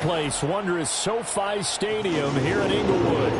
Place, wondrous SoFi Stadium here in Inglewood.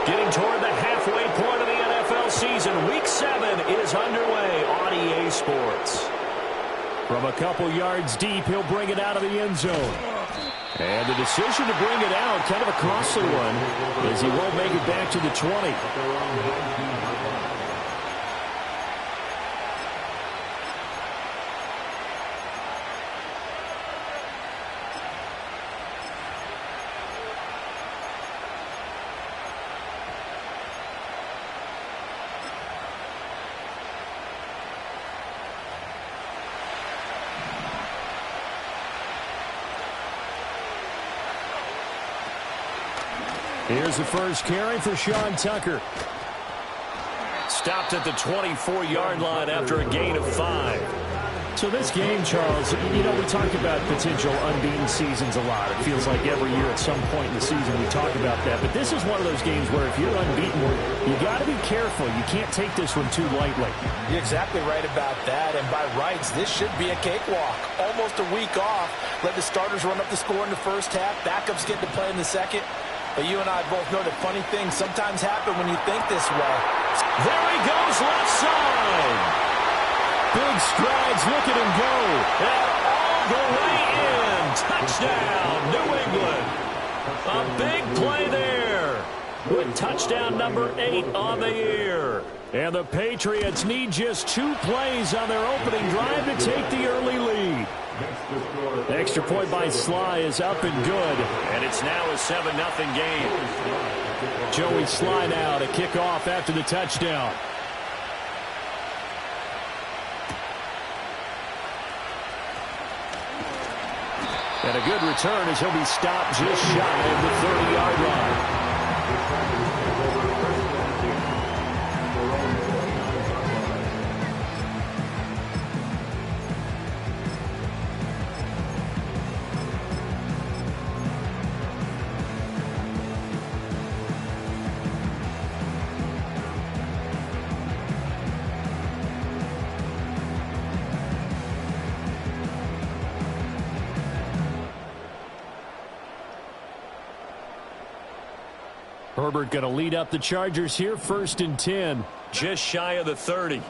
Getting toward the halfway point of the NFL season, Week 7 is underway on EA Sports. From a couple yards deep, he'll bring it out of the end zone. And the decision to bring it out, kind of a costly one, as he won't make it back to the 20. Here's the first carry for Sean Tucker. Stopped at the 24-yard line after a gain of 5. So this game, Charles, you know, we talk about potential unbeaten seasons a lot. It feels like every year at some point in the season we talk about that. But this is one of those games where if you're unbeaten, you got to be careful. You can't take this one too lightly. You're exactly right about that. And by rights, this should be a cakewalk. Almost a week off. Let the starters run up the score in the first half. Backups get to play in the second. But you and I both know that funny things sometimes happen when you think this way. There he goes, left side. Big strides, look at him go. And all the way in. Touchdown, New England. A big play there. With touchdown number 8 on the year. And the Patriots need just 2 plays on their opening drive to take the early lead. The extra point by Sly is up and good. And it's now a 7-0 game. Joey Sly now to kick off after the touchdown. And a good return as he'll be stopped just shy of the 30-yard line. Herbert going to lead up the Chargers here, 1st and 10. Just shy of the 30.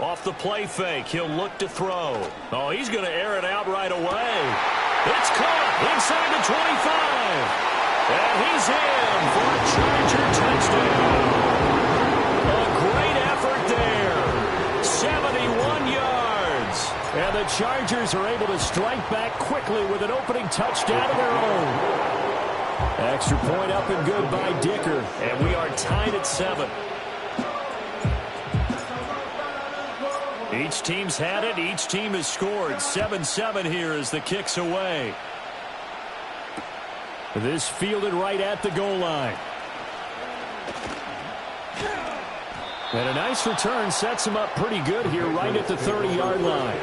Off the play fake, he'll look to throw. Oh, he's going to air it out right away. It's caught inside the 25. And he's in for a Charger touchdown. A great effort there. 71 yards. And the Chargers are able to strike back quickly with an opening touchdown of their own. Extra point up and good by Dicker. And we are tied at 7. Each team's had it. Each team has scored. 7-7 here as the kick's away. This fielded right at the goal line. And a nice return sets him up pretty good here right at the 30-yard line.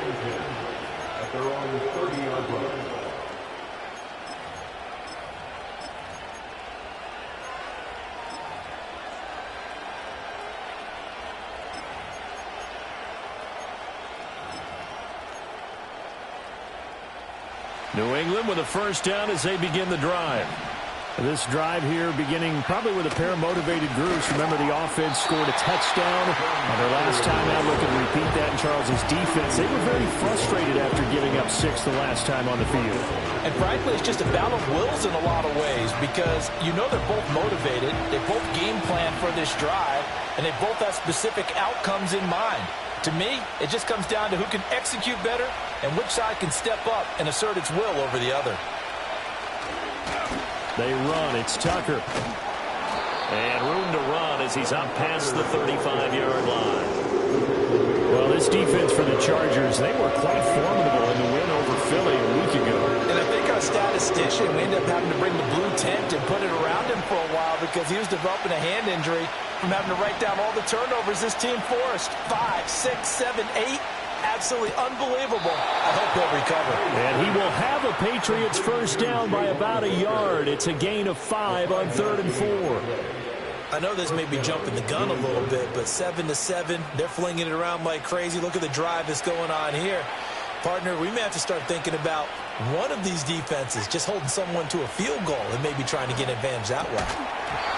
New England with a first down as they begin the drive. This drive here beginning probably with a pair of motivated groups. Remember, the offense scored a touchdown on their last time out. Looking to repeat that in Charles's defense. They were very frustrated after giving up 6 the last time on the field. And frankly, it's just a battle of wills in a lot of ways because you know they're both motivated. They both game plan for this drive, and they both have specific outcomes in mind. To me, it just comes down to who can execute better and which side can step up and assert its will over the other. They run. It's Tucker. And room to run as he's up past the 35-yard line. Well, this defense for the Chargers, they were quite formidable in the win over Philly a week ago. And I think our statistician, we ended up having to bring the blue tent and put it around him for a while because he was developing a hand injury from having to write down all the turnovers this team forced. 5, 6, 7, 8. Absolutely unbelievable. I hope he'll recover. And he will have a Patriots first down by about a yard. It's a gain of 5 on 3rd and 4. I know this may be jumping the gun a little bit, but 7-7, they're flinging it around like crazy. Look at the drive that's going on here. Partner, we may have to start thinking about one of these defenses just holding someone to a field goal and maybe trying to get an advantage that way.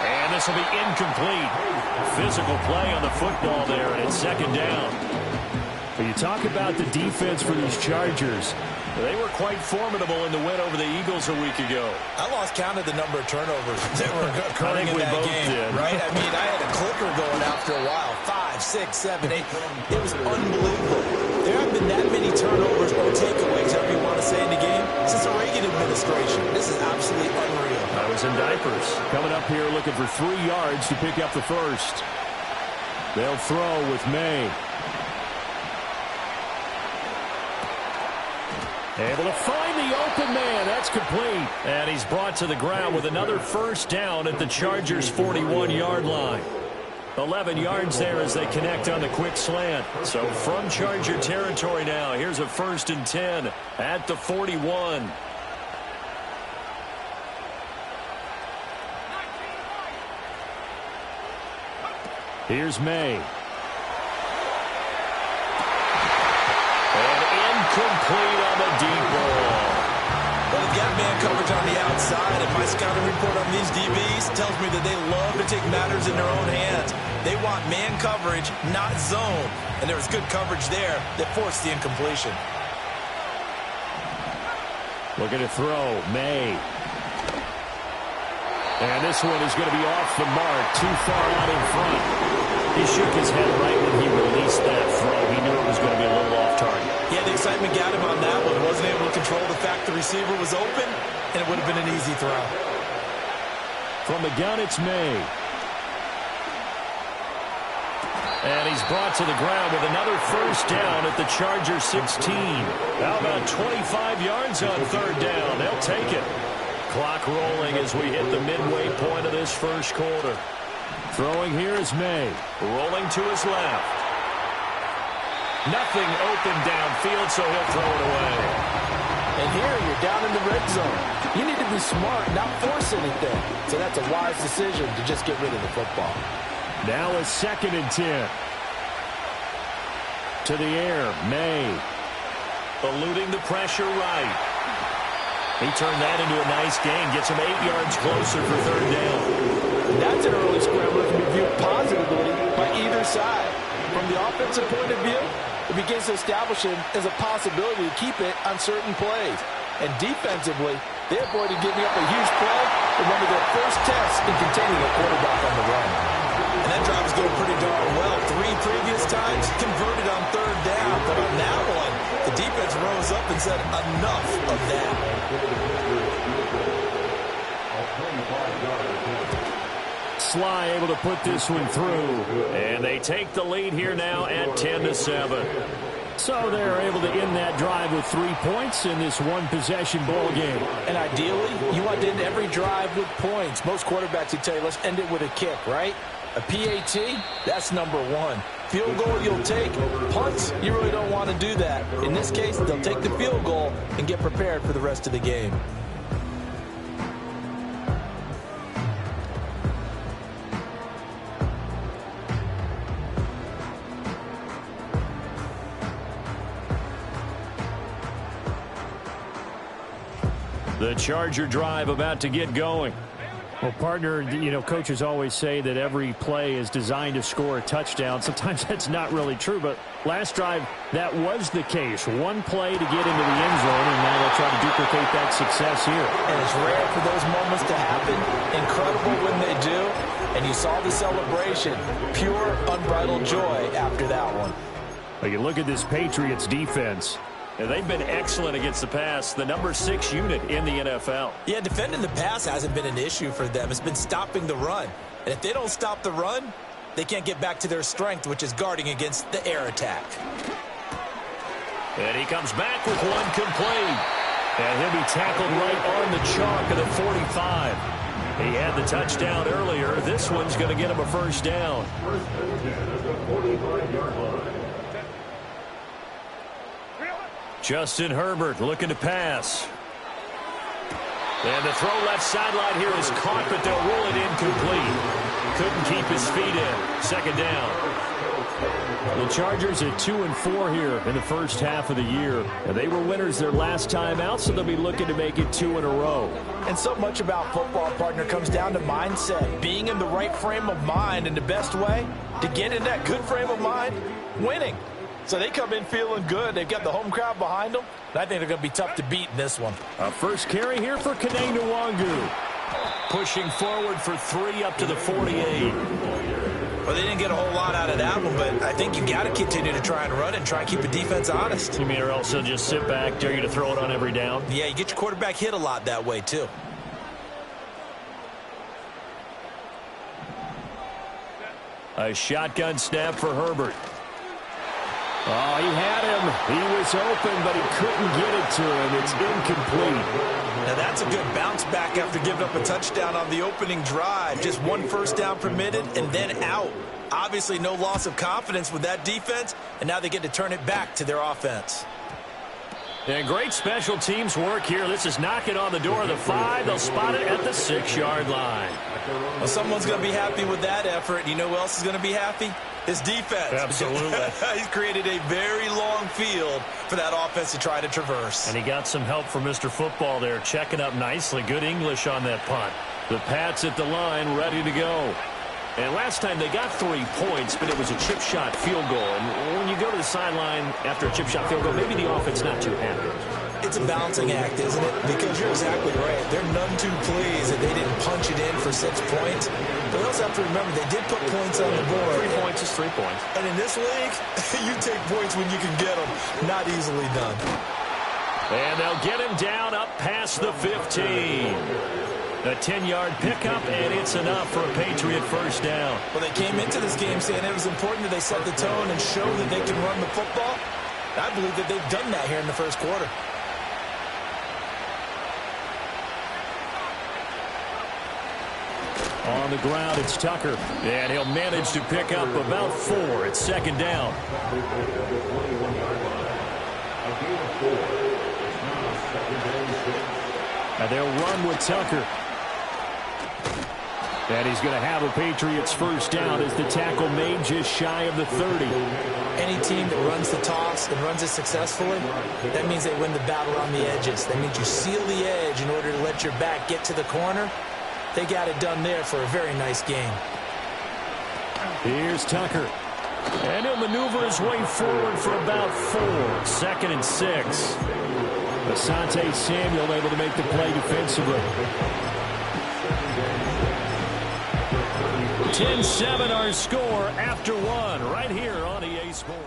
And this will be incomplete. Physical play on the football there, and it's 2nd down. But you talk about the defense for these Chargers. They were quite formidable in the win over the Eagles a week ago. I lost count of the number of turnovers that were occurring in that game. Right? I mean, I had a clicker going after a while. 5, 6, 7, 8. It was unbelievable. There haven't been that many turnovers or takeaways, however you want to say, in the game since the Reagan administration. This is absolutely unreal. I was in diapers. Coming up here looking for 3 yards to pick up the first. They'll throw with May. Able to find the open man. That's complete. And he's brought to the ground with another first down at the Chargers' 41-yard line. 11 yards there as they connect on the quick slant. So from Charger territory now, here's a 1st and 10 at the 41. Here's May. Complete on the deep ball. Well, they've got man coverage on the outside, and my scouting report on these DBs tells me that they love to take matters in their own hands. They want man coverage, not zone. And there was good coverage there that forced the incompletion. Looking to throw, May. And this one is going to be off the mark, too far out in front. He shook his head right when he released that throw. He knew it was going to be a little off target. Yeah, the excitement got him on that one. Wasn't able to control the fact the receiver was open, and it would have been an easy throw. From the gun, it's May. And he's brought to the ground with another first down at the Chargers 16. How about 25 yards on 3rd down? They'll take it. Clock rolling as we hit the midway point of this first quarter. Throwing here is May. Rolling to his left. Nothing open downfield, so he'll throw it away. And here you're down in the red zone. You need to be smart, not force anything. So that's a wise decision to just get rid of the football. Now a 2nd and 10. To the air, May. Eluding the pressure right. He turned that into a nice gain. Gets him 8 yards closer for 3rd down. That's an early scrambler to be viewed positively by either side. From the offensive point of view, it begins to establish him as a possibility to keep it on certain plays. And defensively, they avoided giving up a huge play in one of their first tests in containing a quarterback on the run. And that drive is going pretty darn well. 3 previous times converted on 3rd down. But on that one, the defense rose up and said, enough of that. Sly able to put this one through. And they take the lead here now at 10-7. So they're able to end that drive with 3 points in this one-possession ball game. And ideally, you want to end every drive with points. Most quarterbacks would tell you, let's end it with a kick, right? A PAT, that's number 1. Field goal you'll take. Punts, you really don't want to do that. In this case, they'll take the field goal and get prepared for the rest of the game. The Charger drive about to get going. Well, partner, you know, coaches always say that every play is designed to score a touchdown. Sometimes that's not really true, but last drive, that was the case. One play to get into the end zone, and now they'll try to duplicate that success here. And it's rare for those moments to happen. Incredible when they do. And you saw the celebration. Pure, unbridled joy after that one. Well, you look at this Patriots defense. And they've been excellent against the pass, the number 6 unit in the NFL. Yeah, defending the pass hasn't been an issue for them. It's been stopping the run. And if they don't stop the run, they can't get back to their strength, which is guarding against the air attack. And he comes back with one complete. And he'll be tackled right on the chalk of the 45. He had the touchdown earlier. This one's going to get him a first down. Justin Herbert looking to pass. And the throw left sideline here is caught, but they'll rule it incomplete. Couldn't keep his feet in. Second down. The Chargers at 2-4 here in the first half of the year. And they were winners their last time out, so they'll be looking to make it 2 in a row. And so much about football, partner, comes down to mindset. Being in the right frame of mind, and the best way to get in that good frame of mind, winning. So they come in feeling good. They've got the home crowd behind them. And I think they're going to be tough to beat in this one. A first carry here for Kene Nwangu. Pushing forward for 3 up to the 48. Well, they didn't get a whole lot out of that one, but I think you got to continue to try and run and try and keep the defense honest. You mean or else they'll just sit back, dare you to throw it on every down? Yeah, you get your quarterback hit a lot that way, too. A shotgun snap for Herbert. Oh, he had him. He was open, but he couldn't get it to him. It's incomplete. Now, that's a good bounce back after giving up a touchdown on the opening drive. Just one first down permitted and then out. Obviously, no loss of confidence with that defense, and now they get to turn it back to their offense. And great special teams work here. This is knocking on the door of the 5. They'll spot it at the 6-yard line. Well, someone's going to be happy with that effort. You know who else is going to be happy? His defense. Absolutely. He's created a very long field for that offense to try to traverse. And he got some help from Mr. Football there, checking up nicely. Good English on that punt. The Pats at the line, ready to go. And last time they got 3 points, but it was a chip shot field goal. And when you go to the sideline after a chip shot field goal, maybe the offense not too happy. It's a balancing act, isn't it? Because you're exactly right. They're none too pleased that they didn't punch it in for 6 points. But we also have to remember they did put points on the board. 3 points is 3 points. And in this league, you take points when you can get them. Not easily done. And they'll get him down up past the 15. A 10-yard pickup, and it's enough for a Patriot first down. Well, they came into this game saying it was important that they set the tone and show that they can run the football. I believe that they've done that here in the first quarter. On the ground, it's Tucker. And he'll manage to pick up about 4. It's second down. And they'll run with Tucker. And he's going to have a Patriots first down as the tackle made just shy of the 30. Any team that runs the toss and runs it successfully, that means they win the battle on the edges. That means you seal the edge in order to let your back get to the corner. They got it done there for a very nice game. Here's Tucker. And he'll maneuver his way forward for about 4. Second and 6. Asante Samuel able to make the play defensively. 10-7 our score after 1 right here on EA Sports.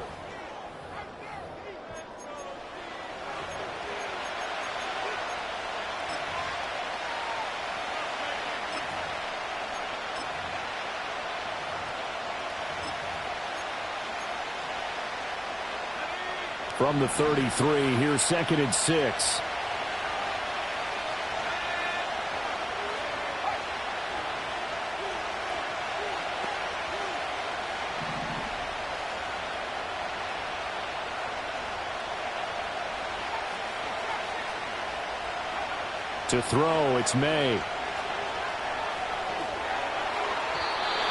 From the 33, here's second and 6. To throw, it's May.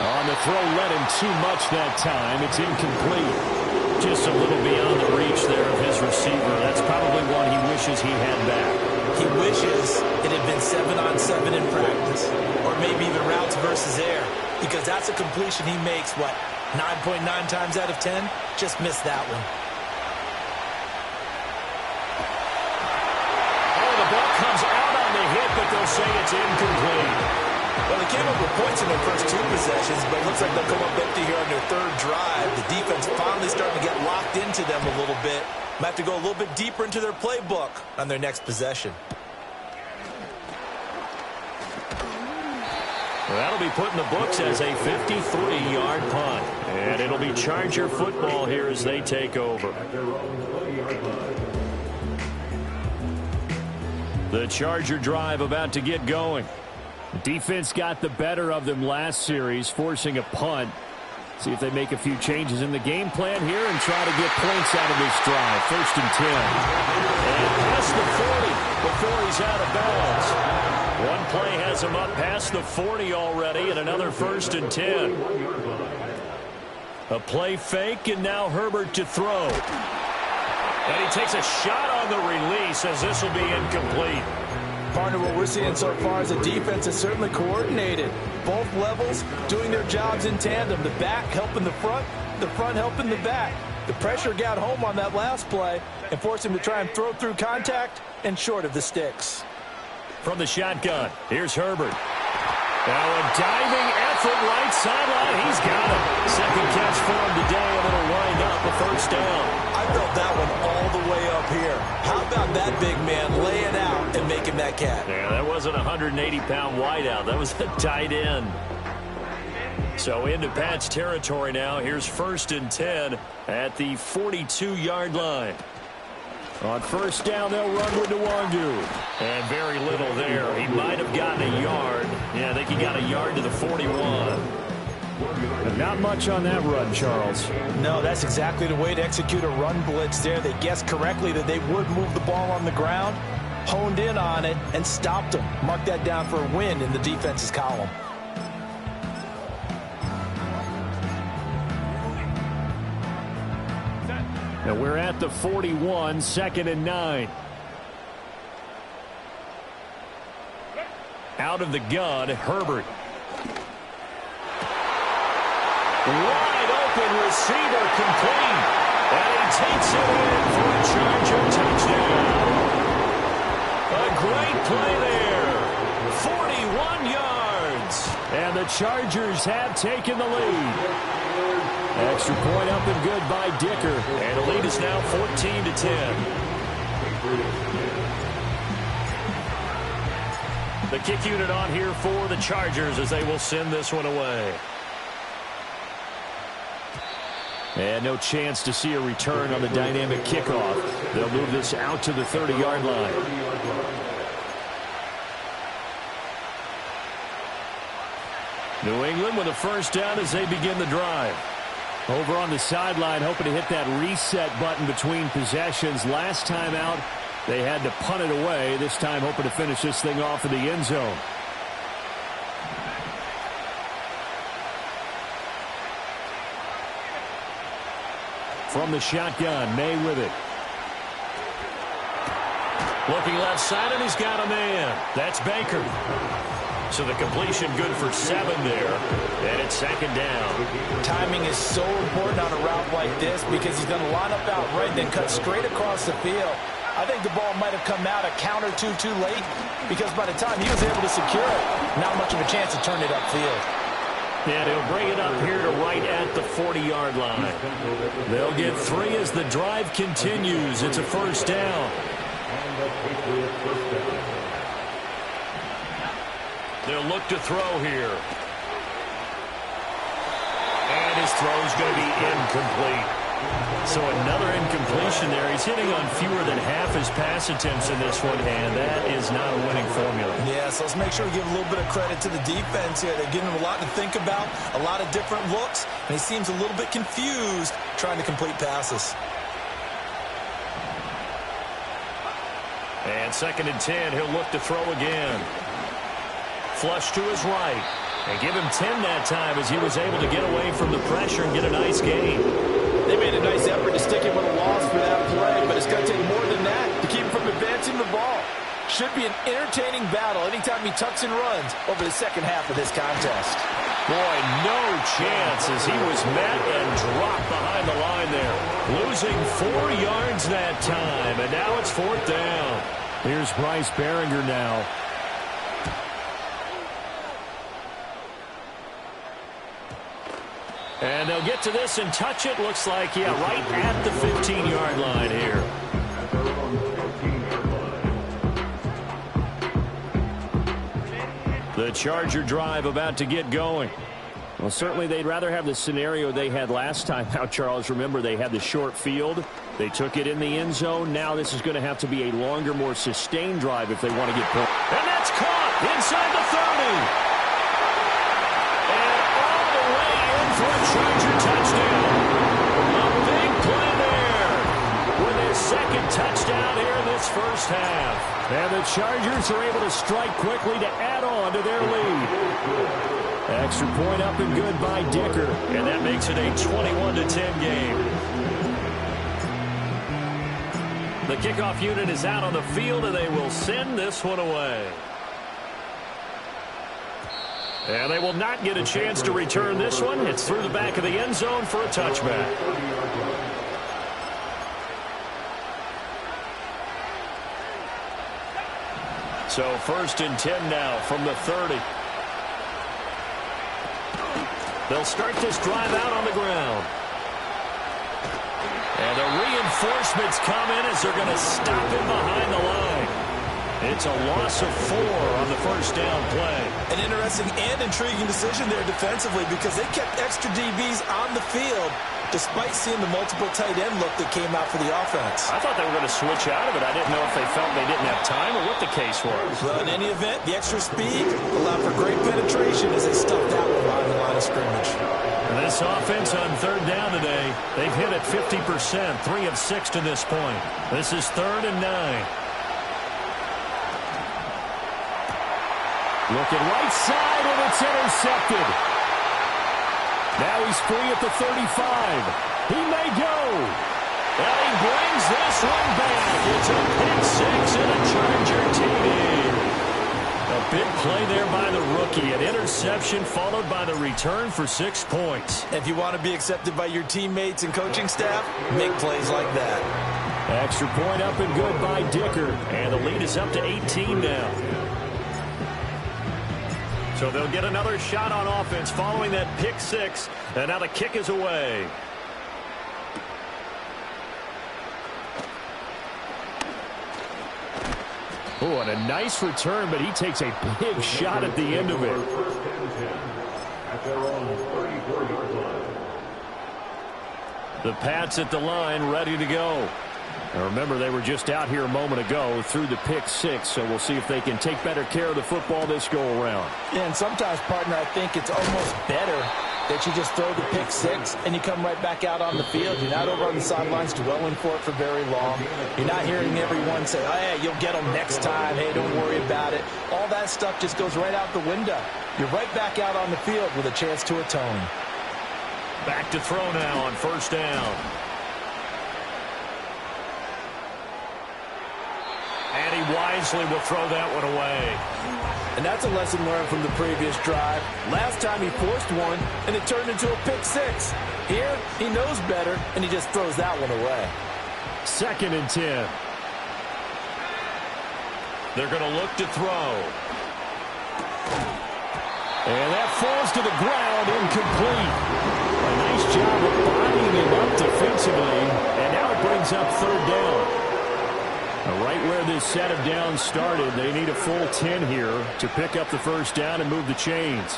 On the throw, led him too much that time. It's incomplete. Just a little beyond the reach there of his receiver. That's probably one he wishes he had back. He wishes it had been 7-on-7 in practice. Or maybe even routes versus air. Because that's a completion he makes, 9.9 times out of 10? Just missed that one. Comes out on the hit, but they'll say it's incomplete. Well, they came up with points in their first 2 possessions, but it looks like they'll come up empty here on their 3rd drive. The defense finally starting to get locked into them a little bit. Might have to go a little bit deeper into their playbook on their next possession. That'll be put in the books as a 53-yard punt. And it'll be Charger football here as they take over. The Charger drive about to get going. Defense got the better of them last series, forcing a punt. See if they make a few changes in the game plan here and try to get points out of this drive. 1st and 10. And past the 40 before he's out of bounds. One play has him up past the 40 already, and another 1st and 10. A play fake, and now Herbert to throw. And he takes a shot on the release as this will be incomplete. Partner, what we're seeing so far is the defense is certainly coordinated. Both levels doing their jobs in tandem. The back helping the front helping the back. The pressure got home on that last play and forced him to try and throw through contact and short of the sticks. From the shotgun, here's Herbert. Now a diving effort right sideline. He's got it. Second catch for him today, and it'll wind up a 1st down. I felt that one all the way up here. How about that big man laying out and making that catch? Yeah, that wasn't a 180-pound wideout. That was a tight end. So into Pat's territory now. Here's 1st and 10 at the 42-yard line. On 1st down, they'll run with Nwangu. And very little there. He might have gotten a yard. Yeah, I think he got a yard to the 41. Not much on that run, Charles. No, that's exactly the way to execute a run blitz there. They guessed correctly that they would move the ball on the ground, honed in on it, and stopped them. Mark that down for a win in the defense's column. Now we're at the 41, 2nd and 9. Out of the gun, Herbert. Wide open receiver complete. And he takes it in for a Charger touchdown. A great play there. 41 yards. And the Chargers have taken the lead. Extra point up and good by Dicker. And the lead is now 14-10. The kick unit on here for the Chargers as they will send this one away. And no chance to see a return on the dynamic kickoff. They'll move this out to the 30-yard line. New England with a 1st down as they begin the drive. Over on the sideline, hoping to hit that reset button between possessions. Last time out, they had to punt it away. This time, hoping to finish this thing off in the end zone. From the shotgun, May with it. Looking left side, and he's got a man. That's Baker. So the completion good for 7 there. And it's 2nd down. Timing is so important on a route like this because he's going to line up out right and then cut straight across the field. I think the ball might have come out a count or two too late because by the time he was able to secure it, not much of a chance to turn it upfield. And he'll bring it up here to right at the 40-yard line. They'll get 3 as the drive continues. It's a 1st down. They'll look to throw here. And his throw's going to be incomplete. So another incompletion there. He's hitting on fewer than half his pass attempts in this one, and that is not a winning formula. Yeah, so let's make sure we give a little bit of credit to the defense here. They're giving him a lot to think about, a lot of different looks, and he seems a little bit confused trying to complete passes. And 2nd and 10, he'll look to throw again. Flush to his right. And give him 10 that time as he was able to get away from the pressure and get a nice gain. They made a nice effort to stick him with a loss for that play, but it's going to take more than that to keep him from advancing the ball. Should be an entertaining battle anytime he tucks and runs over the second half of this contest. Boy, no chance as he was met and dropped behind the line there. Losing 4 yards that time, and now it's 4th down. Here's Bryce Behringer now. And they'll get to this and touch it. Looks like, yeah, right at the 15-yard line here. The The Charger drive about to get going. Well, certainly they'd rather have the scenario they had last time out, Charles. Remember, they had the short field. They took it in the end zone. Now this is going to have to be a longer, more sustained drive if they want to get points. And that's caught inside the 30. And all the way in for a Charger touchdown. A big play there with his second touchdown here in this first half. And the Chargers are able to strike quickly to add on to their lead. Extra point up and good by Dicker. And that makes it a 21-10 game. The kickoff unit is out on the field, and they will send this one away. And they will not get a chance to return this one. It's through the back of the end zone for a touchback. So 1st and 10 now from the 30. They'll start this drive out on the ground. And the reinforcements come in as they're going to stop him behind the line. It's a loss of 4 on the first down play. An interesting and intriguing decision there defensively because they kept extra DBs on the field despite seeing the multiple tight end look that came out for the offense. I thought they were going to switch out of it. I didn't know if they felt they didn't have time or what the case was. Well, in any event, the extra speed allowed for great penetration as they stuffed that one behind the line of scrimmage. And this offense on 3rd down today, they've hit it 50%, 3 of 6 to this point. This is 3rd and 9. Looking right side, and it's intercepted. Now he's free at the 35. He may go. And he brings this one back. It's a pick 6 and a Charger TD. A big play there by the rookie. An interception followed by the return for 6 points. If you want to be accepted by your teammates and coaching staff, make plays like that. Extra point up and good by Dicker. And the lead is up to 18 now. So they'll get another shot on offense following that pick 6. And now the kick is away. Oh, and a nice return, but he takes a big shot at the end of it. The Pats at the line, ready to go. Now remember, they were just out here a moment ago through the pick 6, so we'll see if they can take better care of the football this go-around. Yeah, and sometimes, partner, I think it's almost better that you just throw the pick 6 and you come right back out on the field. You're not over on the sidelines dwelling for it for very long. You're not hearing everyone say, oh, hey, you'll get them next time. Hey, don't worry about it. All that stuff just goes right out the window. You're right back out on the field with a chance to atone. Back to throw now on 1st down. And he wisely will throw that one away. And that's a lesson learned from the previous drive. Last time he forced one, and it turned into a pick 6. Here, he knows better, and he just throws that one away. 2nd and 10. They're going to look to throw. And that falls to the ground, incomplete. A nice job of bodying him up defensively, and now it brings up 3rd down. Right where this set of downs started, they need a full 10 here to pick up the 1st down and move the chains.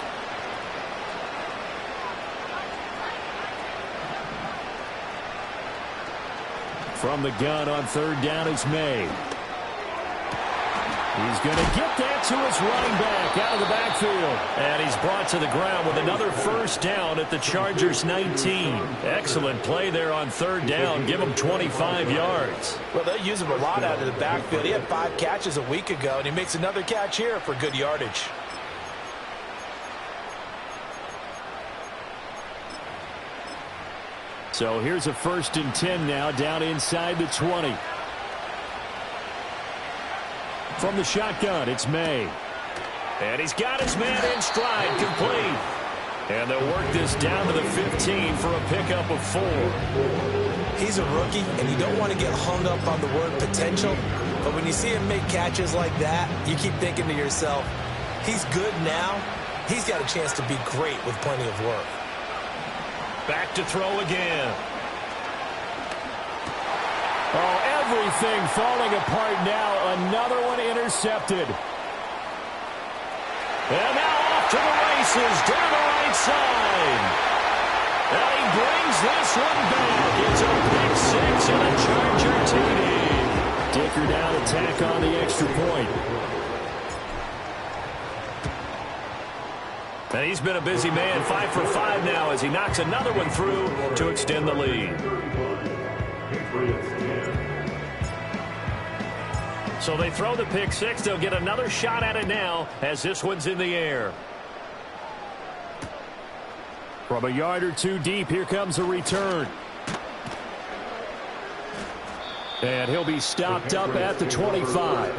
From the gun on 3rd down is May. He's going to get that to his running back out of the backfield. And he's brought to the ground with another 1st down at the Chargers' 19. Excellent play there on 3rd down. Give him 25 yards. Well, they use him a lot out of the backfield. He had 5 catches a week ago, and he makes another catch here for good yardage. So here's a 1st and 10 now down inside the 20. From the shotgun, it's May. And he's got his man in stride, complete. And they'll work this down to the 15 for a pickup of 4. He's a rookie, and you don't want to get hung up on the word potential. But when you see him make catches like that, you keep thinking to yourself, he's good now. He's got a chance to be great with plenty of work. Back to throw again. Oh, everything falling apart now. Another one intercepted. And now off to the races down the right side. And he brings this one back. It's a pick six and a Charger TD. Dicker down to tack on the extra point. And he's been a busy man, 5 for 5 now as he knocks another one through to extend the lead. So they throw the pick six. They'll get another shot at it now as this one's in the air. From a yard or two deep, here comes a return. And he'll be stopped up at the 25.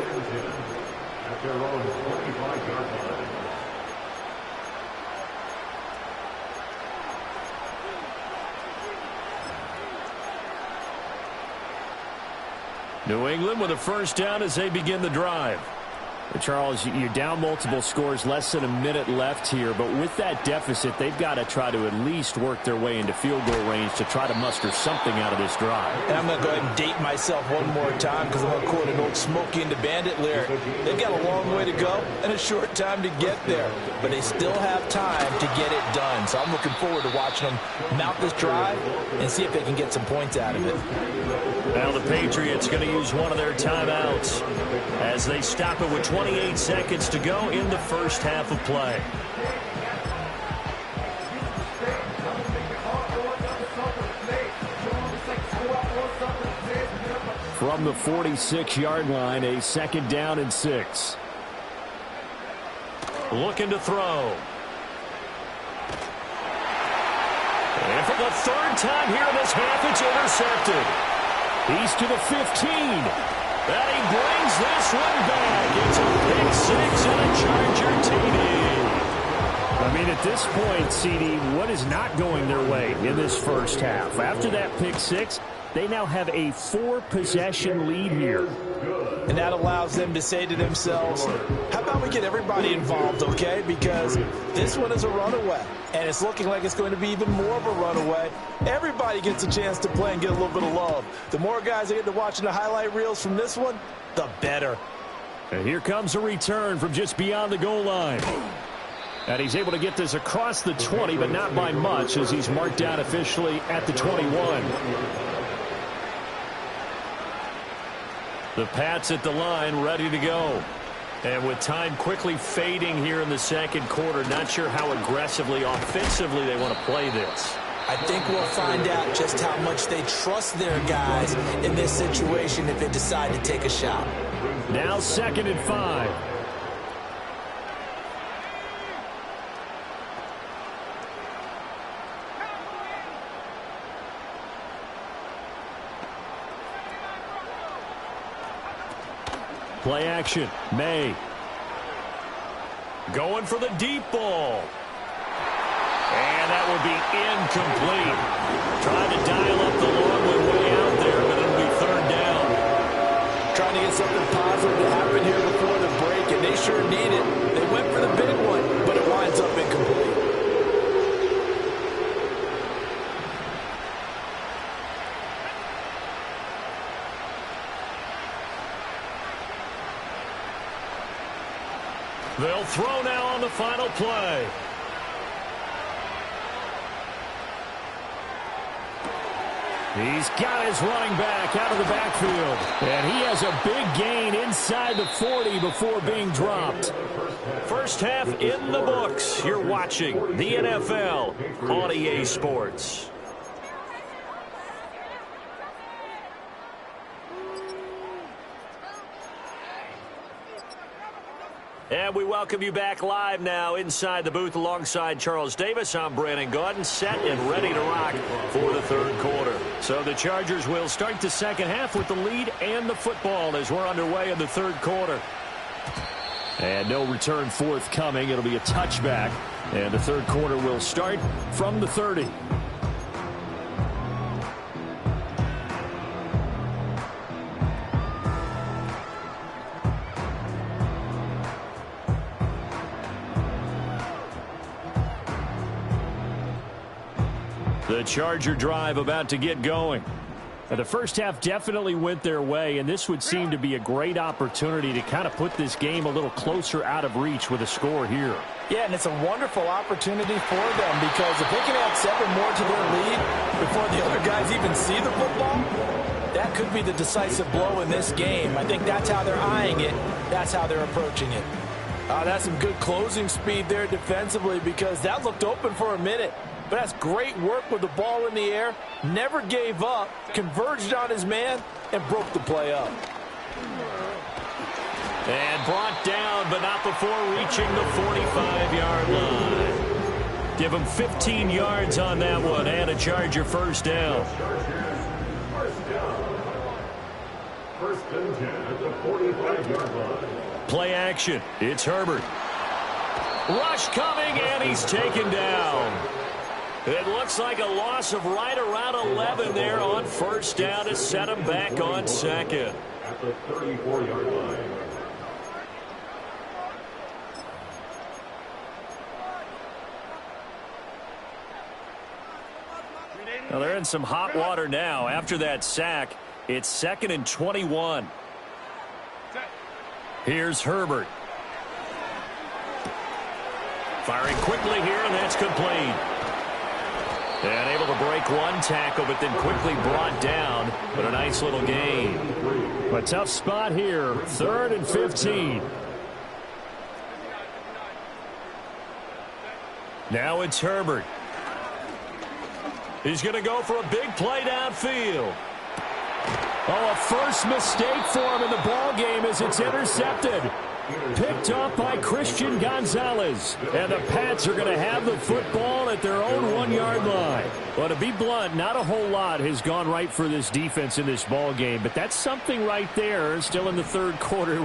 New England with a first down as they begin the drive. Charles, you're down multiple scores, less than a minute left here, but with that deficit, they've got to try to at least work their way into field goal range to try to muster something out of this drive. And I'm going to go ahead and date myself one more time because I'm going to quote an old Smokey and the Bandit lyric. They've got a long way to go and a short time to get there, but they still have time to get it done. So I'm looking forward to watching them mount this drive and see if they can get some points out of it. Now the Patriots going to use one of their timeouts as they stop it with 28 seconds to go in the first half of play. From the 46-yard line, a second down and 6. Looking to throw. And for the third time here in this half, it's intercepted. He's to the 15. And he brings this one back. It's a pick six and a Charger TD. I mean, at this point, CD, what is not going their way in this first half? After that pick six, they now have a 4-possession lead here. And that allows them to say to themselves, how about we get everybody involved, okay? Because this one is a runaway, and it's looking like it's going to be even more of a runaway. Everybody gets a chance to play and get a little bit of love. The more guys that get to watching the highlight reels from this one, the better. And here comes a return from just beyond the goal line. And he's able to get this across the 20, but not by much as he's marked out officially at the 21. The Pats at the line, ready to go. And with time quickly fading here in the second quarter, not sure how aggressively, offensively they want to play this. I think we'll find out just how much they trust their guys in this situation if they decide to take a shot. Now 2nd and 5. Play action. May. Going for the deep ball. And that will be incomplete. Trying to dial up the long one way out there, but it'll be third down. Trying to get something positive to happen here before the break, and they sure need it. They went for the big one, but it winds up incomplete. They'll throw now on the final play. He's got his running back out of the backfield. And he has a big gain inside the 40 before being dropped. First half in the books. You're watching the NFL on EA Sports. And we welcome you back live now inside the booth alongside Charles Davis. I'm Brandon Gaudin, set and ready to rock for the third quarter. So the Chargers will start the second half with the lead and the football as we're underway in the third quarter. And no return forthcoming. It'll be a touchback. And the third quarter will start from the 30. The Charger drive about to get going. The first half definitely went their way, and this would seem to be a great opportunity to kind of put this game a little closer out of reach with a score here. Yeah, and it's a wonderful opportunity for them because if they can add 7 more to their lead before the other guys even see the football, that could be the decisive blow in this game. I think that's how they're eyeing it. That's how they're approaching it. That's some good closing speed there defensively because that looked open for a minute. But that's great work with the ball in the air. Never gave up, converged on his man, and broke the play up. And brought down, but not before reaching the 45-yard line. Give him 15 yards on that one and a Charger first down. First and 10 at the 45-yard line. Play action. It's Herbert. Rush coming, and he's taken down. It looks like a loss of right around 11 there on first down to set him back on second. At the 34-yard line. Now they're in some hot water now. After that sack, it's 2nd and 21. Here's Herbert. Firing quickly here, and that's complete. And able to break one tackle, but then quickly brought down. But a nice little gain. A tough spot here. 3rd and 15. Now it's Herbert. He's going to go for a big play downfield. Oh, a first mistake for him in the ball game as it's intercepted. Picked up by Christian Gonzalez. And the Pats are going to have the football at their own 1-yard line. Well, to be blunt, not a whole lot has gone right for this defense in this ball game. But that's something right there. Still in the 3rd quarter.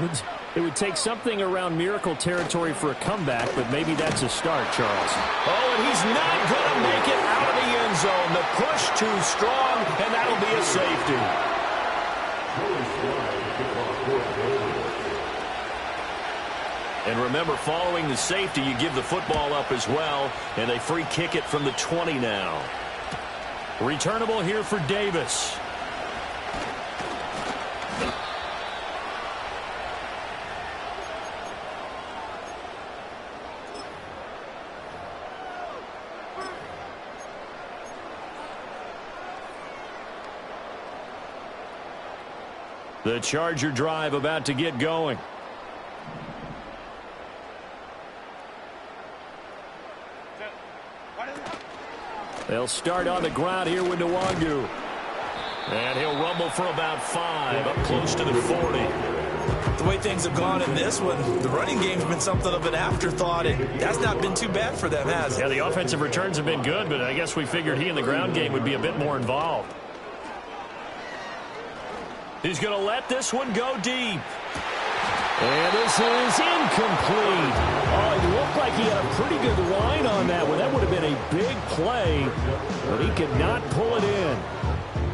It would take something around miracle territory for a comeback, but maybe that's a start, Charles. Oh, and he's not going to make it out of the end zone. The push too strong, and that'll be a safety. And remember, following the safety, you give the football up as well, and they free kick it from the 20 now. Returnable here for Davis. The Charger drive about to get going. They'll start on the ground here with Nwangu. And he'll rumble for about 5, up close to the 40. The way things have gone in this one, the running game's been something of an afterthought, and that's not been too bad for them, has it? Yeah, the offensive returns have been good, but I guess we figured he in the ground game would be a bit more involved. He's going to let this one go deep. And this is incomplete. Oh, it looked like he had a pretty good line on that one. That would have been a big play, but he could not pull it in.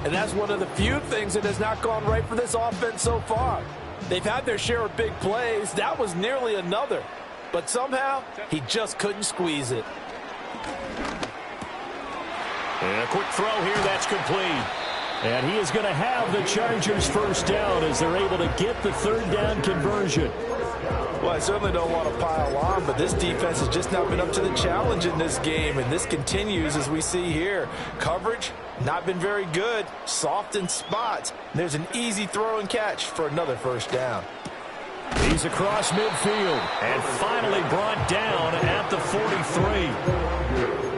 And that's one of the few things that has not gone right for this offense so far. They've had their share of big plays. That was nearly another. But somehow, he just couldn't squeeze it. And a quick throw here, that's complete. And he is going to have the Chargers first down as they're able to get the 3rd down conversion. Well, I certainly don't want to pile on, but this defense has just not been up to the challenge in this game, and this continues as we see here. Coverage, not been very good, soft in spots. There's an easy throw and catch for another first down. He's across midfield and finally brought down at the 43.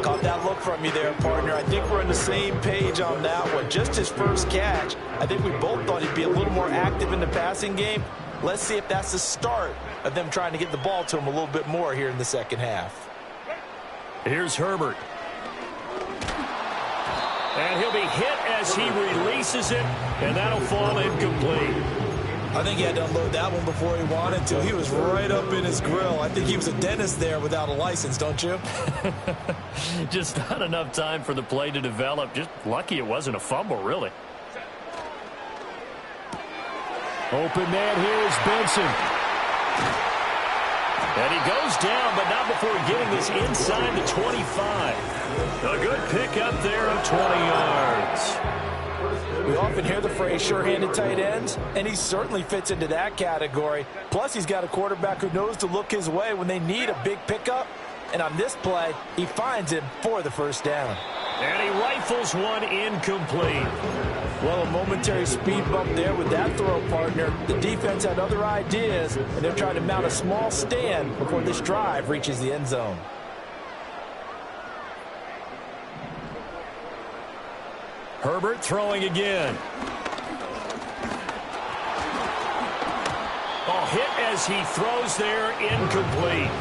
Caught that look from you there, partner. I think we're on the same page on that one. Just his first catch. I think we both thought he'd be a little more active in the passing game. Let's see if that's the start of them trying to get the ball to him a little bit more here in the second half. Here's Herbert. And he'll be hit as he releases it, and that'll fall incomplete. I think he had to unload that one before he wanted to. He was right up in his grill. I think he was a dentist there without a license, don't you? Just not enough time for the play to develop. Just lucky it wasn't a fumble, really. Open man here is Benson. And he goes down, but not before getting this inside the 25. A good pickup there of 20 yards. We often hear the phrase sure-handed tight ends, and he certainly fits into that category. Plus, he's got a quarterback who knows to look his way when they need a big pickup. And on this play, he finds him for the first down. And he rifles one incomplete. Well, a momentary speed bump there with that throw, partner. The defense had other ideas, and they're trying to mount a small stand before this drive reaches the end zone. Herbert throwing again. A hit as he throws there, incomplete.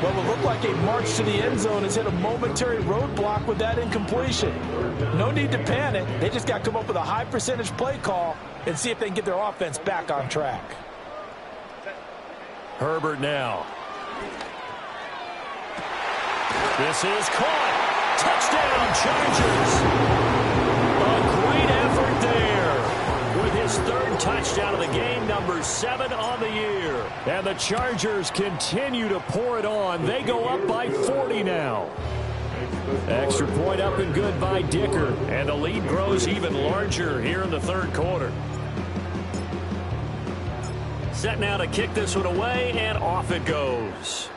Well, it looked like a march to the end zone has hit a momentary roadblock with that incompletion. No need to panic. They just got to come up with a high percentage play call and see if they can get their offense back on track. Herbert now. This is caught. Touchdown, Chargers. A great effort there with his third touchdown of the game, number 7 on the year. And the Chargers continue to pour it on. They go up by 40 now. Extra point up and good by Dicker. And the lead grows even larger here in the third quarter. Set now to kick this one away, and off it goes.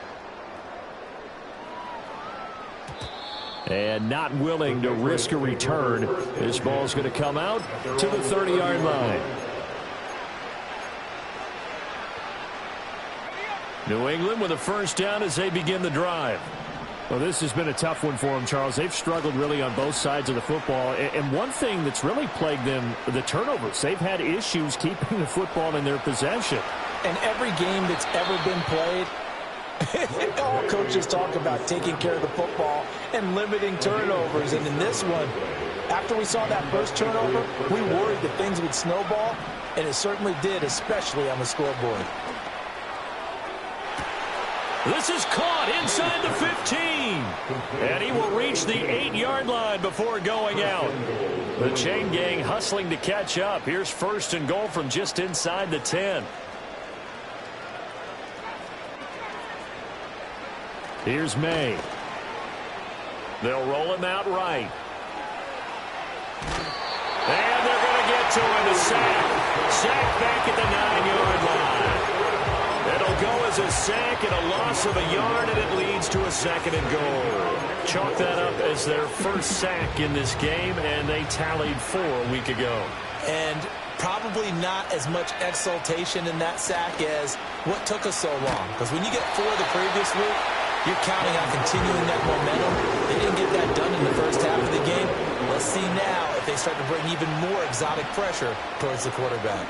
And not willing to risk a return. This ball's going to come out to the 30-yard line. New England with a first down as they begin the drive. Well, this has been a tough one for them, Charles. They've struggled really on both sides of the football. And one thing that's really plagued them, the turnovers. They've had issues keeping the football in their possession. And every game that's ever been played, all coaches talk about taking care of the football and limiting turnovers. And in this one, after we saw that first turnover, we worried that things would snowball, and it certainly did, especially on the scoreboard. This is caught inside the 15. And he will reach the 8-yard line before going out. The chain gang hustling to catch up. Here's first and goal from just inside the 10. Here's May. They'll roll him out right. And they're going to get to him. A sack. Sack back at the 9-yard line. It'll go as a sack and a loss of a yard, and it leads to a second and goal. Chalk that up as their first sack in this game, and they tallied 4 a week ago. And probably not as much exultation in that sack as what took us so long. Because when you get 4 the previous week, you're counting on continuing that momentum. They didn't get that done in the first half of the game. Let's see now if they start to bring even more exotic pressure towards the quarterback.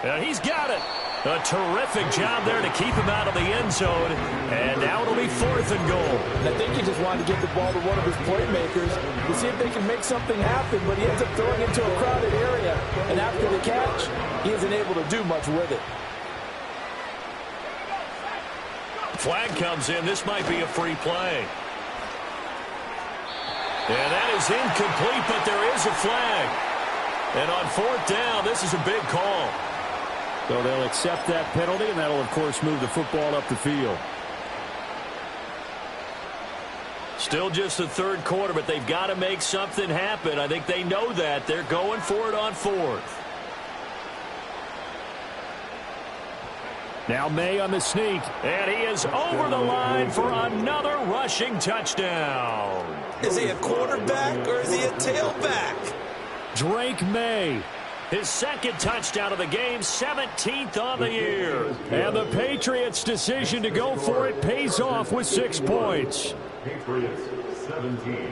And he's got it. A terrific job there to keep him out of the end zone. And now it'll be 4th and goal. I think he just wanted to get the ball to one of his playmakers to see if they can make something happen, but he ends up throwing into a crowded area. And after the catch, he isn't able to do much with it. Flag comes in. This might be a free play. And that is incomplete, but there is a flag. And on 4th down, this is a big call. So they'll accept that penalty, and that'll, of course, move the football up the field. Still just the third quarter, but they've got to make something happen. I think they know that. They're going for it on 4th. Now May on the sneak, and he is over the line for another rushing touchdown. Is he a quarterback or is he a tailback? Drake May. His second touchdown of the game, 17th on the year. And the Patriots' decision to go for it pays off with 6 points. Patriots 17.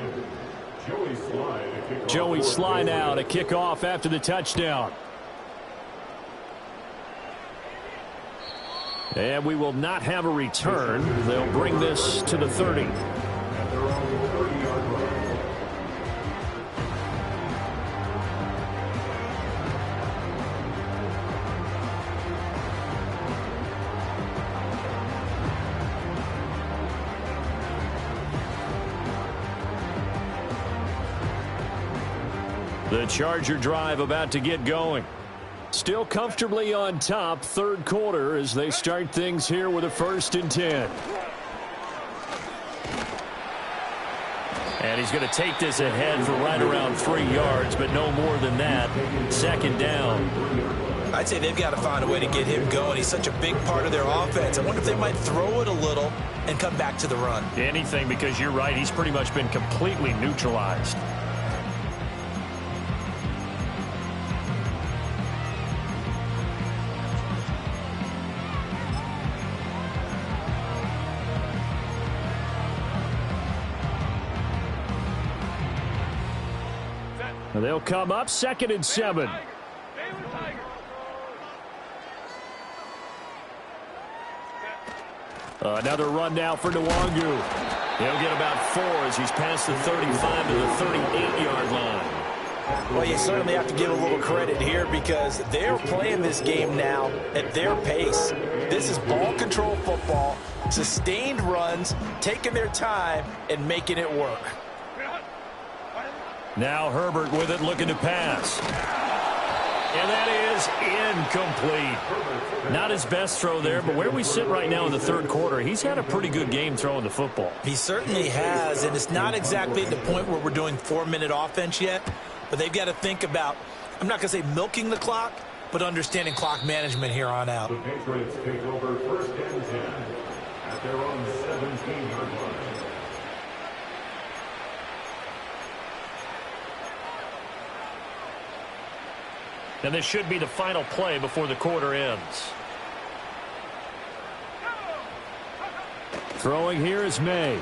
Joey Sly now to kick off after the touchdown. And we will not have a return. They'll bring this to the 30. The Charger drive about to get going. Still comfortably on top, third quarter, as they start things here with a 1st and 10. And he's going to take this ahead for right around 3 yards, but no more than that. Second down. I'd say they've got to find a way to get him going. He's such a big part of their offense. I wonder if they might throw it a little and come back to the run. Anything, because you're right. He's pretty much been completely neutralized. They'll come up 2nd and 7. Another run now for Nwangu. He'll get about 4 as he's past the 35 to the 38-yard line. Well, you certainly have to give a little credit here because they're playing this game now at their pace. This is ball control football, sustained runs, taking their time and making it work. Now Herbert with it, looking to pass. And that is incomplete. Not his best throw there, but where we sit right now in the third quarter, he's had a pretty good game throwing the football. He certainly has, and it's not exactly at the point where we're doing 4-minute offense yet, but they've got to think about, I'm not going to say milking the clock, but understanding clock management here on out. The Patriots take over 1st and 10 at their own 17-yard line. And this should be the final play before the quarter ends. Throwing here is May.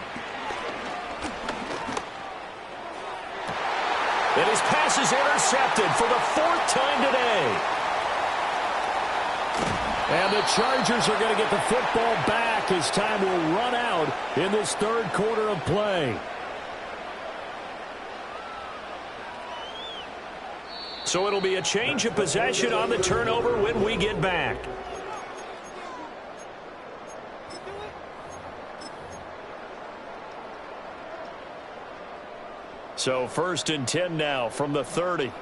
And his pass is intercepted for the 4th time today. And the Chargers are going to get the football back as time will run out in this third quarter of play. So it'll be a change of possession on the turnover when we get back. So 1st and 10 now from the 30.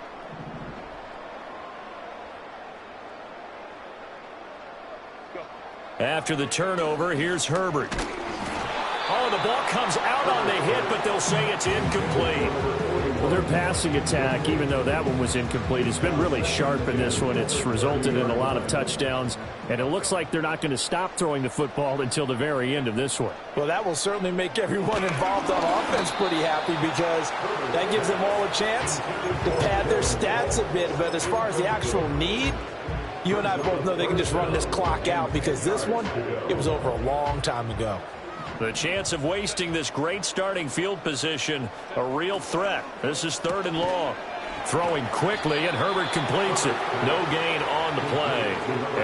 After the turnover, here's Herbert. Oh, the ball comes out on the hit, but they'll say it's incomplete. Well, their passing attack, even though that one was incomplete, has been really sharp in this one. It's resulted in a lot of touchdowns, and it looks like they're not going to stop throwing the football until the very end of this one. Well, that will certainly make everyone involved on offense pretty happy because that gives them all a chance to pad their stats a bit. But as far as the actual need, you and I both know they can just run this clock out because this one, it was over a long time ago. The chance of wasting this great starting field position, a real threat. This is 3rd and long. Throwing quickly, and Herbert completes it. No gain on the play.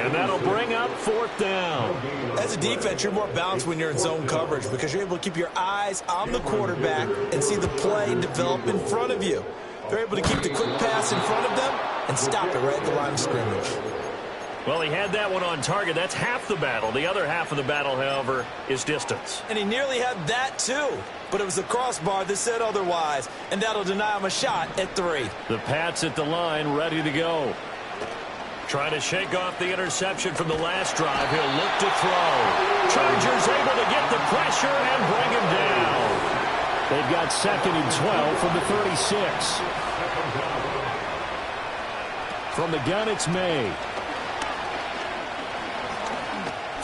And that'll bring up 4th down. As a defense, you're more balanced when you're in zone coverage because you're able to keep your eyes on the quarterback and see the play develop in front of you. They're able to keep the quick pass in front of them and stop it right at the line of scrimmage. Well, he had that one on target. That's half the battle. The other half of the battle, however, is distance. And he nearly had that, too. But it was the crossbar that said otherwise. And that'll deny him a shot at 3. The Pats at the line, ready to go. Trying to shake off the interception from the last drive. He'll look to throw. Chargers able to get the pressure and bring him down. They've got 2nd and 12 from the 36. From the gun, it's May.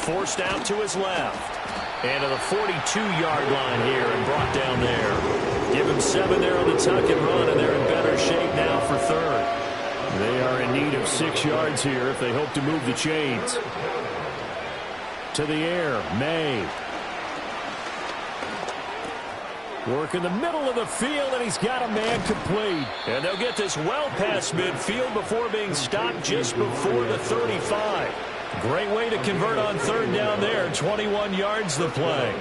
Forced out to his left. And to the 42-yard line here and brought down there. Give him 7 there on the tuck and run, and they're in better shape now for 3rd. They are in need of 6 yards here if they hope to move the chains. To the air, May. Work in the middle of the field, and he's got a man complete. And they'll get this well past midfield before being stopped just before the 35. Great way to convert on 3rd down there. 21 yards the play.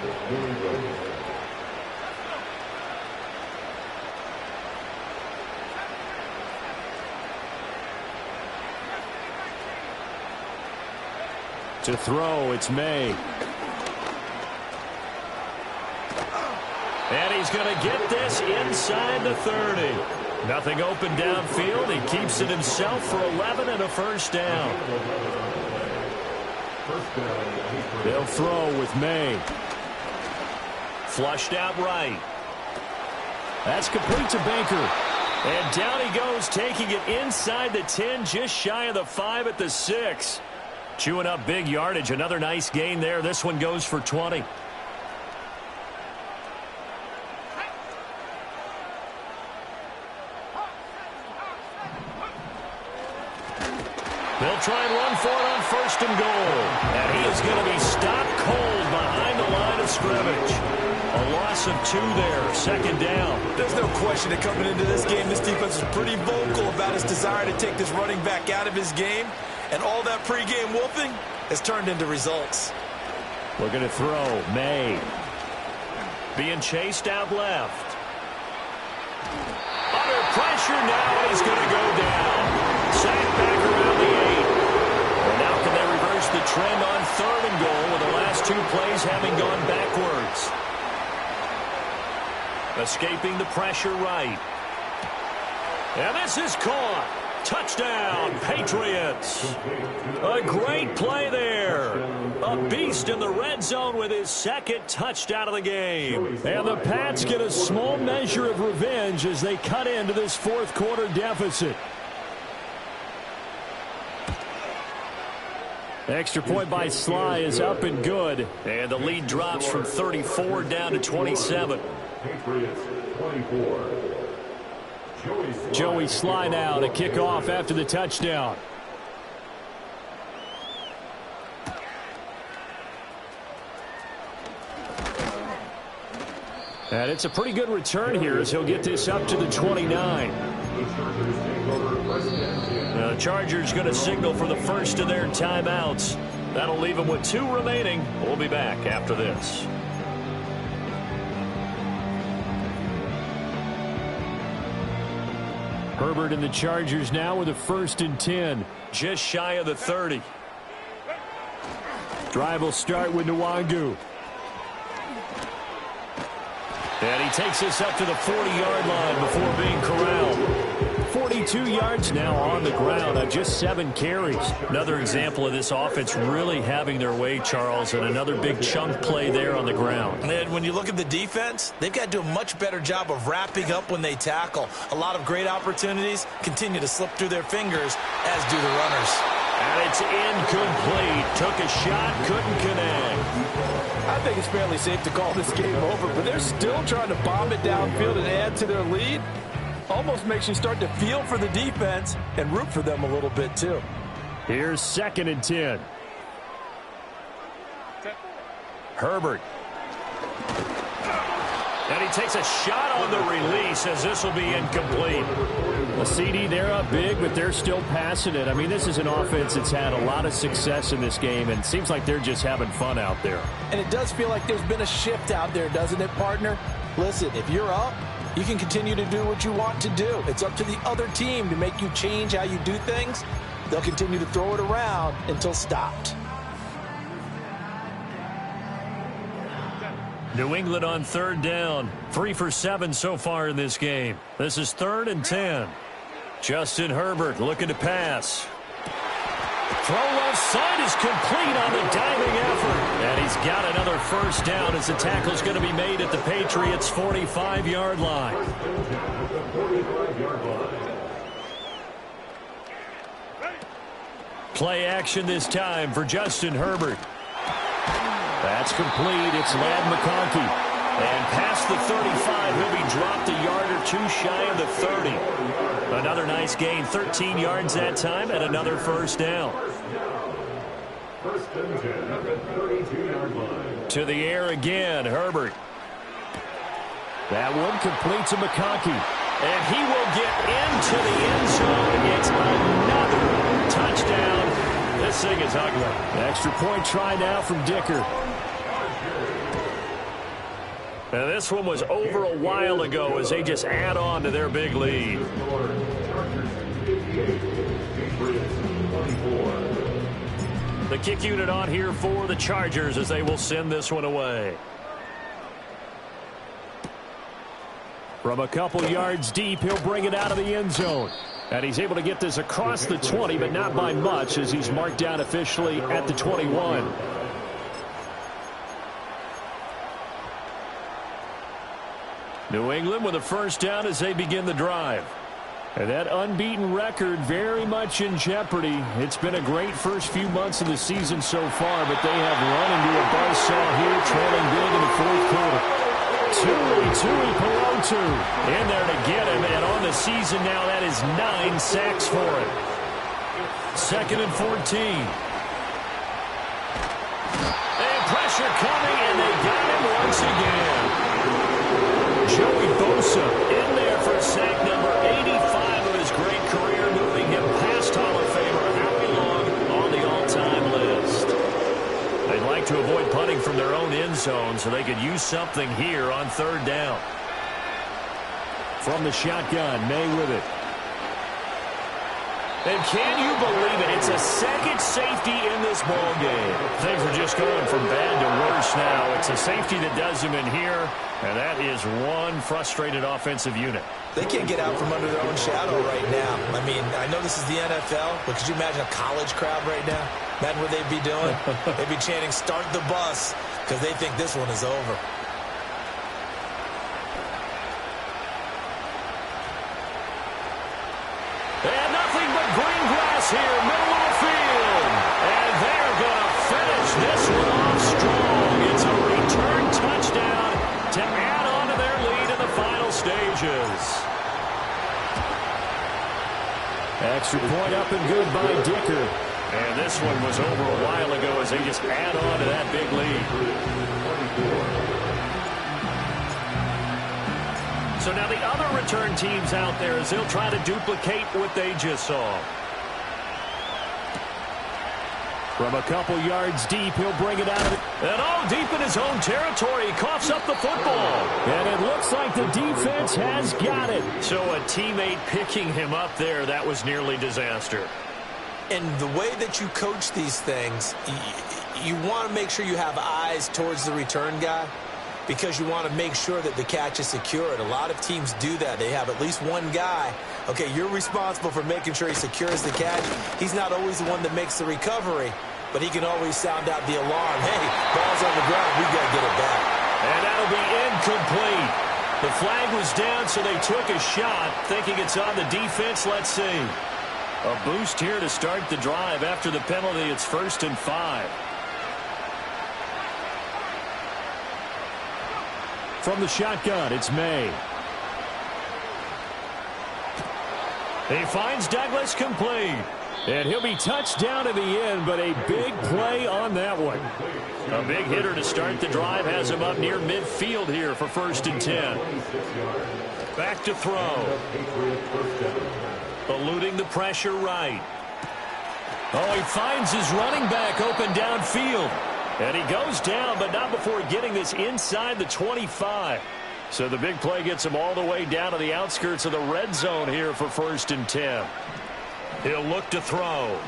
To throw, it's May. And he's going to get this inside the 30. Nothing open downfield. He keeps it himself for 11 and a 1st down. They'll throw with May. Flushed out right. That's complete to Baker. And down he goes, taking it inside the 10, just shy of the 5 at the 6. Chewing up big yardage. Another nice gain there. This one goes for 20. They'll try and run for it on 1st and goal. And he is going to be stopped cold behind the line of scrimmage. A loss of 2 there, 2nd down. There's no question that coming into this game, this defense is pretty vocal about his desire to take this running back out of his game. And all that pregame wolfing has turned into results. Looking to throw. May. Being chased out left. Under pressure now, and he's going to go down. Sacked back around the 8. And now can they reverse the trend on 3rd and goal with the last 2 plays having gone backwards. Escaping the pressure right. And this is caught. Touchdown, Patriots. A great play there. A beast in the red zone with his 2nd touchdown of the game. And the Pats get a small measure of revenge as they cut into this 4th quarter deficit. Extra point by Sly is up and good. And the lead drops from 34 down to 27. Patriots 24. Joey Sly now to kick off after the touchdown. And it's a pretty good return here as he'll get this up to the 29. The Chargers going to signal for the first of their timeouts. That'll leave them with 2 remaining. We'll be back after this. Herbert and the Chargers now with a 1st and 10. Just shy of the 30. Drive will start with Nwangu. And he takes this up to the 40-yard line before being corralled. 42 yards now on the ground on just 7 carries. Another example of this offense really having their way, Charles, and another big chunk play there on the ground. And when you look at the defense, they've got to do a much better job of wrapping up when they tackle. A lot of great opportunities continue to slip through their fingers, as do the runners. And it's incomplete. Took a shot, couldn't connect. I think it's fairly safe to call this game over, but they're still trying to bomb it downfield and add to their lead. Almost makes you start to feel for the defense and root for them a little bit, too. Here's 2nd and 10. Herbert. And he takes a shot on the release as this will be incomplete. A CD, they're up big, but they're still passing it. I mean, this is an offense that's had a lot of success in this game, and it seems like they're just having fun out there. And it does feel like there's been a shift out there, doesn't it, partner? Listen, if you're up, you can continue to do what you want to do. It's up to the other team to make you change how you do things. They'll continue to throw it around until stopped. New England on 3rd down. 3 for 7 so far in this game. This is 3rd and 10. Justin Herbert looking to pass. Throw left side is complete on the diving effort. And he's got another 1st down as the tackle's going to be made at the Patriots' 45-yard line. Play action this time for Justin Herbert. That's complete. It's Ladd McConkey. And past the 35, he'll be dropped a yard or 2 shy of the 30. Another nice gain, 13 yards that time, and another 1st down. 1st and 10 at the 32-yard line. To the air again, Herbert. That one complete to McConkey. And he will get into the end zone. It's another touchdown. This thing is ugly. Extra point try now from Dicker. Now this one was over a while ago as they just add on to their big lead. The kick unit on here for the Chargers as they will send this one away. From a couple yards deep, he'll bring it out of the end zone. And he's able to get this across the 20, but not by much as he's marked down officially at the 21. New England with a first down as they begin the drive. And that unbeaten record very much in jeopardy. It's been a great first few months of the season so far, but they have run into a buzzsaw here, trailing big in the fourth quarter. Tuipulotu in there to get him, and on the season now, that is 9 sacks for him. 2nd and 14. And pressure coming, and they got him once again. Joey Bosa in there for sack number 85 of his great career, moving him past Hall of Famer Howie Long on the all-time list. They'd like to avoid punting from their own end zone so they could use something here on 3rd down. From the shotgun, May with it. And can you believe it? It's a second safety in this ball game. Things are just going from bad to worse now. It's a safety that does them in here, and that is one frustrated offensive unit. They can't get out from under their own shadow right now. I mean, I know this is the NFL, but could you imagine a college crowd right now? Imagine what they'd be doing. They'd be chanting, "Start the bus," because they think this one is over. And nothing but green grass here, middle of the field. And they're going to finish this one off strong. It's a return touchdown to add on to their lead in the final stages. Extra point up and good by Dicker. And this one was over a while ago as they just add on to that big lead. So now the other return teams out there as they'll try to duplicate what they just saw. From a couple yards deep, he'll bring it out of it. And all deep in his own territory, he coughs up the football. And it looks like the defense has got it. So a teammate picking him up there, that was nearly disaster. And the way that you coach these things, you want to make sure you have eyes towards the return guy, because you want to make sure that the catch is secured. A lot of teams do that. They have at least one guy. Okay, you're responsible for making sure he secures the catch. He's not always the one that makes the recovery, but he can always sound out the alarm. Hey, ball's on the ground. We got to get it back. And that'll be incomplete. The flag was down, so they took a shot, thinking it's on the defense. Let's see. A boost here to start the drive. After the penalty, it's 1st and 5. From the shotgun, it's May. He finds Douglas complete. And he'll be touched down in the end, but a big play on that one. A big hitter to start the drive has him up near midfield here for 1st and 10. Back to throw. Eluding the pressure right. Oh, he finds his running back open downfield. And he goes down, but not before getting this inside the 25. So the big play gets him all the way down to the outskirts of the red zone here for 1st and 10. He'll look to throw.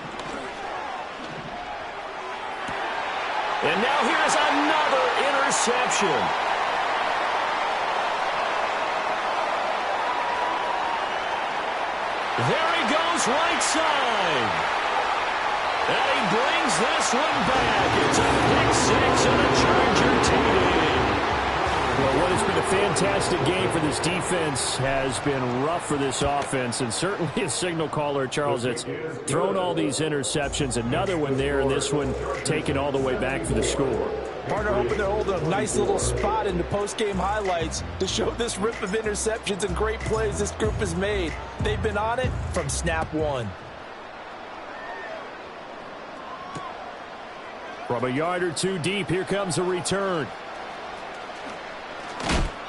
And now here's another interception. There he goes, right side. And he brings this one back. It's a pick six and a Charger TD. Well, what has been a fantastic game for this defense has been rough for this offense, and certainly a signal caller, Charles, that's thrown all these interceptions. Another one there, and this one taken all the way back for the score. Partner hoping to hold a nice little spot in the post-game highlights to show this rip of interceptions and great plays this group has made. They've been on it from snap one. From a yard or two deep, here comes a return.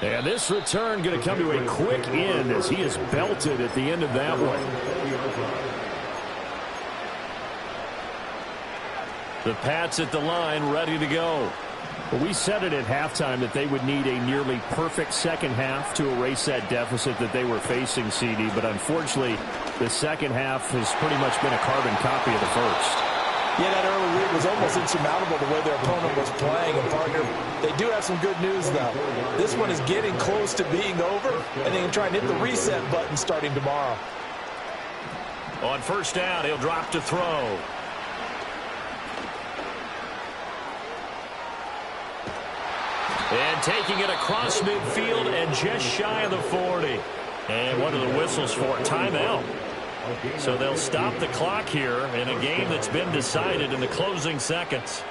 And this return going to come to a quick end as he is belted at the end of that one. The Pats at the line, ready to go. Well, we said it at halftime that they would need a nearly perfect second half to erase that deficit that they were facing, CD. But unfortunately, the second half has pretty much been a carbon copy of the first. Yeah, that early lead was almost insurmountable the way their opponent was playing. And, partner, they do have some good news, though. This one is getting close to being over, and they can try and hit the reset button starting tomorrow. On 1st down, he'll drop to throw. And taking it across midfield and just shy of the 40. And what are the whistles for? Timeout. So they'll stop the clock here in a game that's been decided in the closing seconds.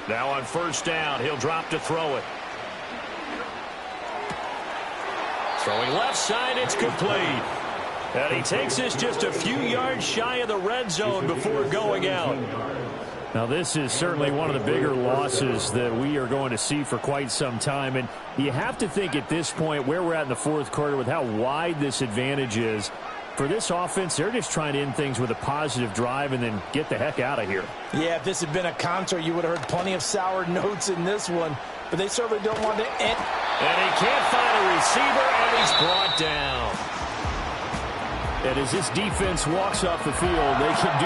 Now on first down, he'll drop to throw it. Throwing left side, it's complete. And he takes this just a few yards shy of the red zone before going out. Now, this is certainly one of the bigger losses that we are going to see for quite some time. And you have to think at this point where we're at in the fourth quarter with how wide this advantage is. For this offense, they're just trying to end things with a positive drive and then get the heck out of here. Yeah, if this had been a concert, you would have heard plenty of sour notes in this one. But they certainly don't want to end. And he can't find a receiver, and he's brought down. And as this defense walks off the field, they can do